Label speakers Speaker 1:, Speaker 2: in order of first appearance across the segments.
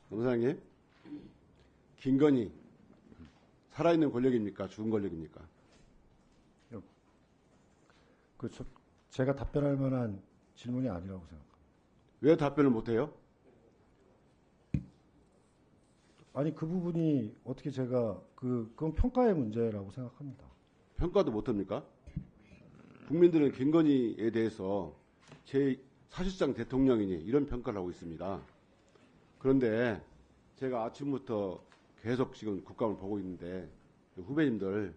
Speaker 1: 검사장님, 김건희 살아있는 권력입니까? 죽은 권력입니까?
Speaker 2: 제가 답변할 만한 질문이 아니라고 생각합니다.
Speaker 1: 왜 답변을 못해요?
Speaker 2: 아니 그 부분이 어떻게 제가 그건 평가의 문제라고 생각합니다.
Speaker 1: 평가도 못합니까? 국민들은 김건희에 대해서 사실상 대통령이니 이런 평가를 하고 있습니다. 그런데 제가 아침부터 계속 지금 국감을 보고 있는데 후배님들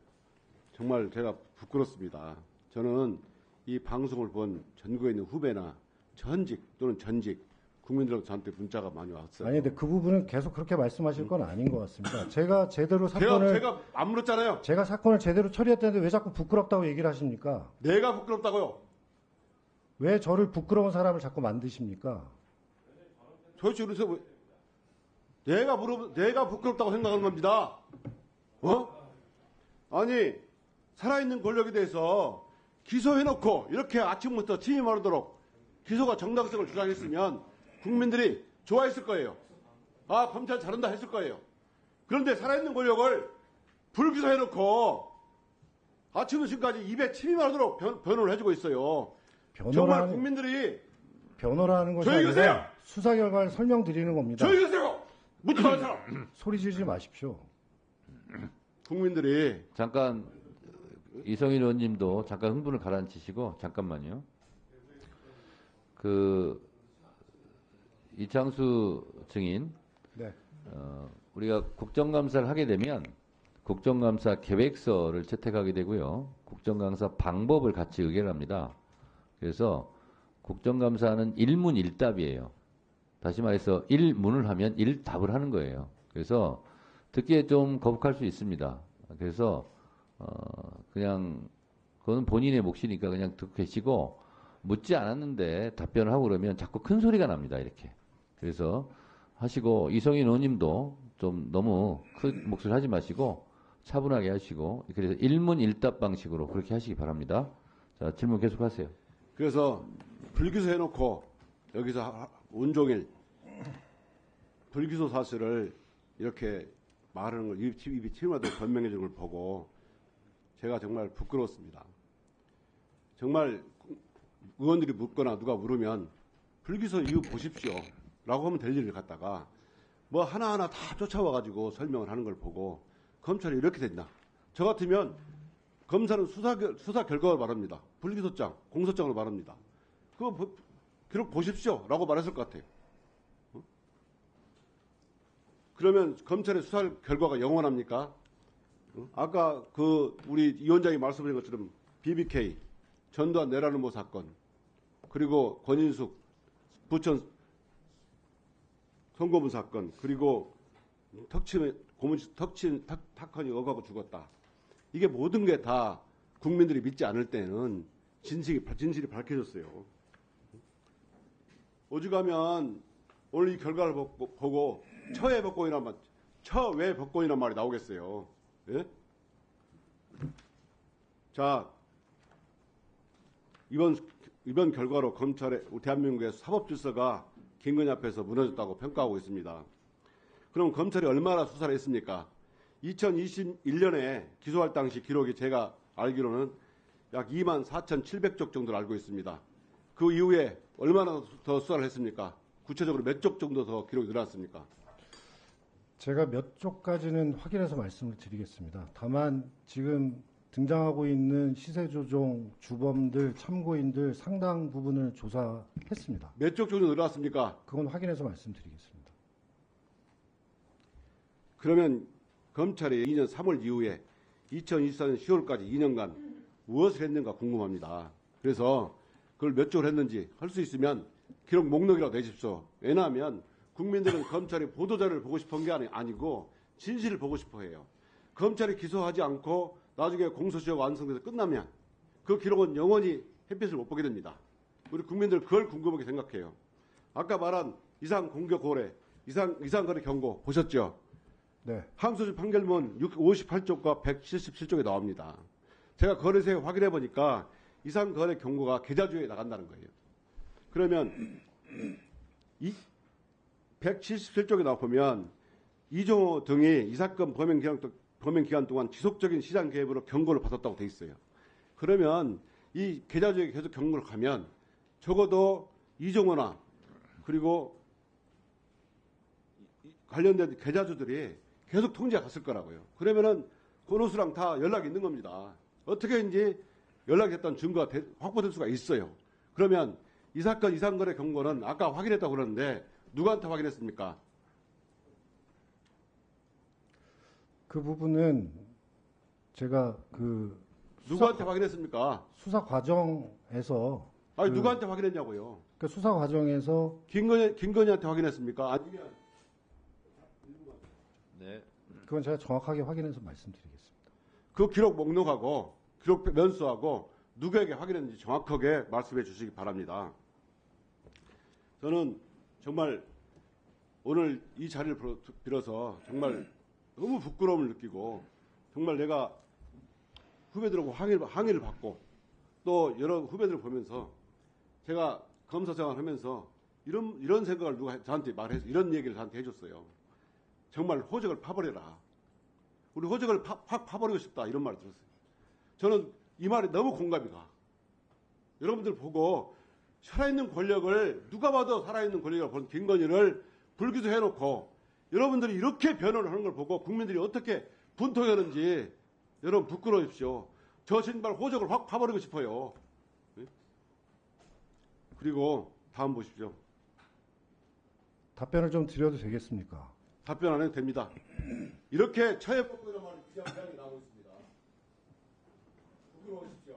Speaker 1: 정말 제가 부끄럽습니다. 저는 이 방송을 본 전국에 있는 후배나 전직 또는 전직 국민들하고 저한테 문자가 많이 왔어요.
Speaker 2: 아니 근데 그 부분은 계속 그렇게 말씀하실 건 아닌 것 같습니다. 제가 제대로 사건을
Speaker 1: 제가 안 물었잖아요.
Speaker 2: 제가 사건을 제대로 처리했다는데 왜 자꾸 부끄럽다고 얘기를 하십니까?
Speaker 1: 내가 부끄럽다고요.
Speaker 2: 왜 저를 부끄러운 사람을 자꾸 만드십니까?
Speaker 1: 도대체 그래서 내가 부끄럽다고 생각하는 겁니다. 아니 살아있는 권력에 대해서 기소해놓고 이렇게 아침부터 침이 마르도록 기소가 정당성을 주장했으면 국민들이 좋아했을 거예요. 검찰 잘한다 했을 거예요. 그런데 살아있는 권력을 불기소해놓고 아침부터 지금까지 입에 침이 마르도록 변호를 해주고 있어요. 정말 국민들이
Speaker 2: 변호를 하는 것이
Speaker 1: 조용히
Speaker 2: 아니라
Speaker 1: 계세요.
Speaker 2: 수사 결과를 설명드리는 겁니다.
Speaker 1: 조용히 계세요. 묻지 마세요.
Speaker 2: 소리 지르지 마십시오.
Speaker 1: 국민들이
Speaker 3: 잠깐 이성일 의원님도 잠깐 흥분을 가라앉히시고 잠깐만요. 이창수 증인,
Speaker 2: 네.
Speaker 3: 우리가 국정감사를 하게 되면 국정감사 계획서를 채택하게 되고요. 국정감사 방법을 같이 의결합니다. 그래서 국정감사는 일문일답이에요. 다시 말해서 1문을 하면 1답을 하는 거예요. 그래서 듣기에 좀 거북할 수 있습니다. 그래서 그냥 그건 본인의 몫이니까 그냥 듣고 계시고 묻지 않았는데 답변을 하고 그러면 자꾸 큰 소리가 납니다. 이렇게. 그래서 하시고 이성인 의원님도 좀 너무 큰 목소리 하지 마시고 차분하게 하시고 그래서 일문일답 방식으로 그렇게 하시기 바랍니다. 자, 질문 계속하세요.
Speaker 1: 그래서 불기소 해놓고 여기서 온종일 불기소 사실을 이렇게 말하는 걸 입이 튀마다 변명해 주는 걸 보고 제가 정말 부끄러웠습니다. 정말 의원들이 묻거나 누가 물으면 불기소 이유 보십시오 라고 하면 될 일을 갖다가 뭐 하나하나 다 쫓아와가지고 설명을 하는 걸 보고 검찰이 이렇게 된다. 저 같으면 검사는 수사 결과를 말합니다. 불기소장, 공소장을 말합니다. 그거 기록 보십시오 라고 말했을 것 같아요. 그러면 검찰의 수사 결과가 영원합니까? 아까 우리 위원장이 말씀하신 것처럼 BBK, 전두환 내라는모 사건, 그리고 권인숙 부천 송고문 사건, 그리고 탁헌이 억하고 죽었다. 이게 모든 게 다 국민들이 믿지 않을 때는 진실이 밝혀졌어요. 오죽하면 오늘 이 결과를 보고 처외 복권이란 말이 나오겠어요. 예? 자, 이번 결과로 대한민국의 사법 질서가 김건희 앞에서 무너졌다고 평가하고 있습니다. 그럼 검찰이 얼마나 수사를 했습니까? 2021년에 기소할 당시 기록이 제가 알기로는 약 24,700쪽 정도를 알고 있습니다. 그 이후에 얼마나 더 수사를 했습니까? 구체적으로 몇 쪽 정도 더 기록이 늘어났습니까?
Speaker 2: 제가 몇 쪽까지는 확인해서 말씀을 드리겠습니다. 다만 지금 등장하고 있는 시세조종 주범들, 참고인들 상당 부분을 조사했습니다.
Speaker 1: 몇 쪽 정도 늘어났습니까?
Speaker 2: 그건 확인해서 말씀드리겠습니다.
Speaker 1: 그러면 검찰이 2년 3월 이후에 2024년 10월까지 2년간 무엇을 했는가 궁금합니다. 그래서 그걸 몇 쪽을 했는지 할 수 있으면 기록 목록이라도 내십시오. 왜냐하면 국민들은 검찰이 보도자료를 보고 싶은 게 아니고 진실을 보고 싶어 해요. 검찰이 기소하지 않고 나중에 공소시효가 완성돼서 끝나면 그 기록은 영원히 햇빛을 못 보게 됩니다. 우리 국민들 그걸 궁금하게 생각해요. 아까 말한 이상 공격 고래, 이상 거래 경고 보셨죠?
Speaker 2: 네.
Speaker 1: 항소심 판결문 58쪽과 177쪽에 나옵니다. 제가 거래소에 확인해 보니까 이상 거래 경고가 계좌주에 나간다는 거예요. 그러면 177쪽에 나와 보면 이종호 등이 이 사건 범행 기간 동안 지속적인 시장 개입으로 경고를 받았다고 돼 있어요. 그러면 이 계좌주에게 계속 경고를 가면 적어도 이종호나 그리고 관련된 계좌주들이 계속 통지가 갔을 거라고요. 그러면은 권오수랑 다 연락이 있는 겁니다. 어떻게인지 연락했던 증거가 확보될 수가 있어요. 그러면 이 사건 이상거래 경고는 아까 확인했다고 그러는데 누구한테 확인했습니까?
Speaker 2: 그 부분은 제가 그
Speaker 1: 누구한테 확인했습니까?
Speaker 2: 수사 과정에서
Speaker 1: 아니 누구한테 확인했냐고요?
Speaker 2: 그 수사 과정에서
Speaker 1: 김건희한테 확인했습니까? 아니면
Speaker 3: 네.
Speaker 2: 그건 제가 정확하게 확인해서 말씀드리겠습니다.
Speaker 1: 그 기록 목록하고 기록 면수하고 누구에게 확인했는지 정확하게 말씀해 주시기 바랍니다. 저는 정말 오늘 이 자리를 빌어서 정말 너무 부끄러움을 느끼고 정말 내가 후배들하고 항의를 받고 또 여러 후배들을 보면서 제가 검사 생활하면서 이런 생각을 누가 저한테 말해서 이런 얘기를 저한테 해줬어요. 정말 호적을 파버려라. 우리 호적을 파버리고 싶다 이런 말을 들었어요. 저는 이 말이 너무 공감이 가. 여러분들 보고 살아있는 권력을 누가 봐도 살아있는 권력이라고 보는 김건희를 불기소해놓고 여러분들이 이렇게 변호를 하는 걸 보고 국민들이 어떻게 분통하는지 여러분 부끄러우십시오. 저 신발 호적을 확 파버리고 싶어요. 그리고 다음 보십시오.
Speaker 2: 답변을 좀 드려도 되겠습니까?
Speaker 1: 답변 안 해도 됩니다. 이렇게 처해법이라는 말이 기자회견이 나오고 있습니다. 부끄러우십시오.